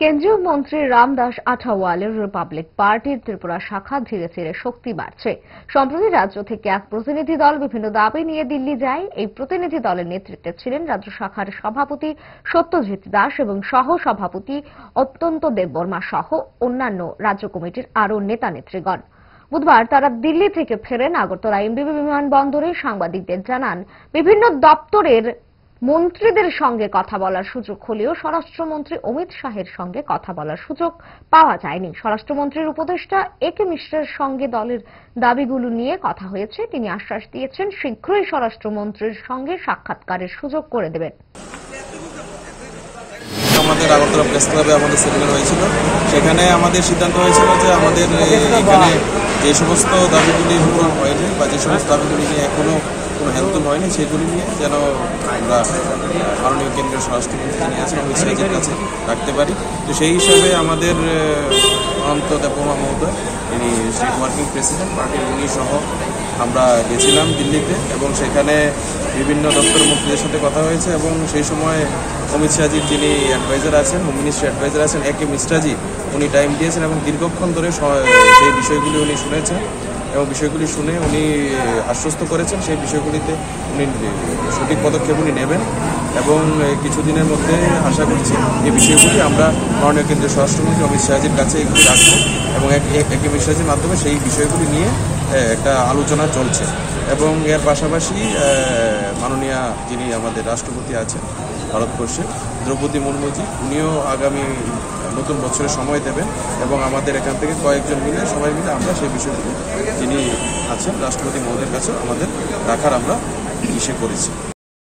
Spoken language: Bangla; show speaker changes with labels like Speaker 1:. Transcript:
Speaker 1: কেন্দ্রীয় মন্ত্রী রামদাস আঠাওয়ালের রিপাবলিক পার্টির ত্রিপুরা শাখা ধীরে ধীরে শক্তি বাড়ছে। সম্প্রতি রাজ্য থেকে এক প্রতিনিধি দল বিভিন্ন দাবি নিয়ে দিল্লি যায়। এই প্রতিনিধি দলের নেতৃত্বে ছিলেন রাজ্য শাখার সভাপতি সত্যজিৎ দাস এবং সহ সভাপতি অত্যন্ত দেববর্মা সহ অন্যান্য রাজ্য কমিটির আরও নেতা নেত্রীগণ। বুধবার তারা দিল্লি থেকে ফেরেন। আগরতলা এমবিবি বিমানবন্দরে সাংবাদিকদের জানান, বিভিন্ন দপ্তরের মন্ত্রীদের সঙ্গে কথা বলার সুযোগ হলেও স্বরাষ্ট্রমন্ত্রী অমিত শাহের সঙ্গে কথা বলার সুযোগ পাওয়া যায়নি। স্বরাষ্ট্রমন্ত্রীর উপদেষ্টা একে মিশ্রের সঙ্গে দলের দাবিগুলো নিয়ে কথা হয়েছে। তিনি আশ্বাস দিয়েছেন, শীঘ্রই স্বরাষ্ট্রমন্ত্রীর সঙ্গে সাক্ষাৎকারের সুযোগ করে দেবেন।
Speaker 2: আমাদের আগরতলা প্রেস ক্লাবে আমাদের সেমিনার হয়েছিল। সেখানে আমাদের সিদ্ধান্ত হয়েছিল যে আমাদের এখানে যে সমস্ত দাবিগুলি পূরণ হয়নি বা যে সমস্ত দাবিগুলি নিয়ে এখনো কোনো হেলতুল হয়নি, সেগুলি নিয়ে যেন আমরা মাননীয় কেন্দ্রীয় স্বরাষ্ট্রমন্ত্রী যিনি আছেন অমিত শাহের কাছে রাখতে পারি। তো সেই হিসাবে আমাদের অনন্ত দেববর্মা মহোদয়, তিনি স্টেট ওয়ার্কিং প্রেসিডেন্ট পার্টির, উনি সহ আমরা গেছিলাম দিল্লিতে এবং সেখানে বিভিন্ন দপ্তর মন্ত্রীদের সাথে কথা হয়েছে এবং সেই সময় অমিত শাহজির যিনি অ্যাডভাইজার আছেন, হোম মিনিস্ট্রি অ্যাডভাইজার আছেন একে মিশ্রাজি, উনি টাইম দিয়েছেন এবং দীর্ঘক্ষণ ধরে সেই বিষয়গুলি উনি শুনেছেন এবং বিষয়গুলি শুনে উনি আশ্বস্ত করেছেন সেই বিষয়গুলিতে উনি সঠিক পদক্ষেপ উনি নেবেন এবং কিছুদিনের মধ্যে আশা করছি এই বিষয়গুলি আমরা মাননীয় কেন্দ্রীয় স্বরাষ্ট্রমন্ত্রী অমিত শাহজির কাছে এগুলি রাখবো এবং একে মিশ্রাজির মাধ্যমে সেই বিষয়গুলি নিয়ে একটা আলোচনা চলছে। এবং এর পাশাপাশি মাননীয়া যিনি আমাদের রাষ্ট্রপতি আছেন ভারতবর্ষে, দ্রৌপদী মুর্মুজি, উনিও আগামী নতুন বছরে সময় দেবেন এবং আমাদের এখান থেকে কয়েকজন মিলে সবাই মিলে আমরা সেই বিষয়গুলি যিনি আছেন রাষ্ট্রপতি মহোদয়ের কাছে আমাদের রাখার আমরা ইসে করেছি।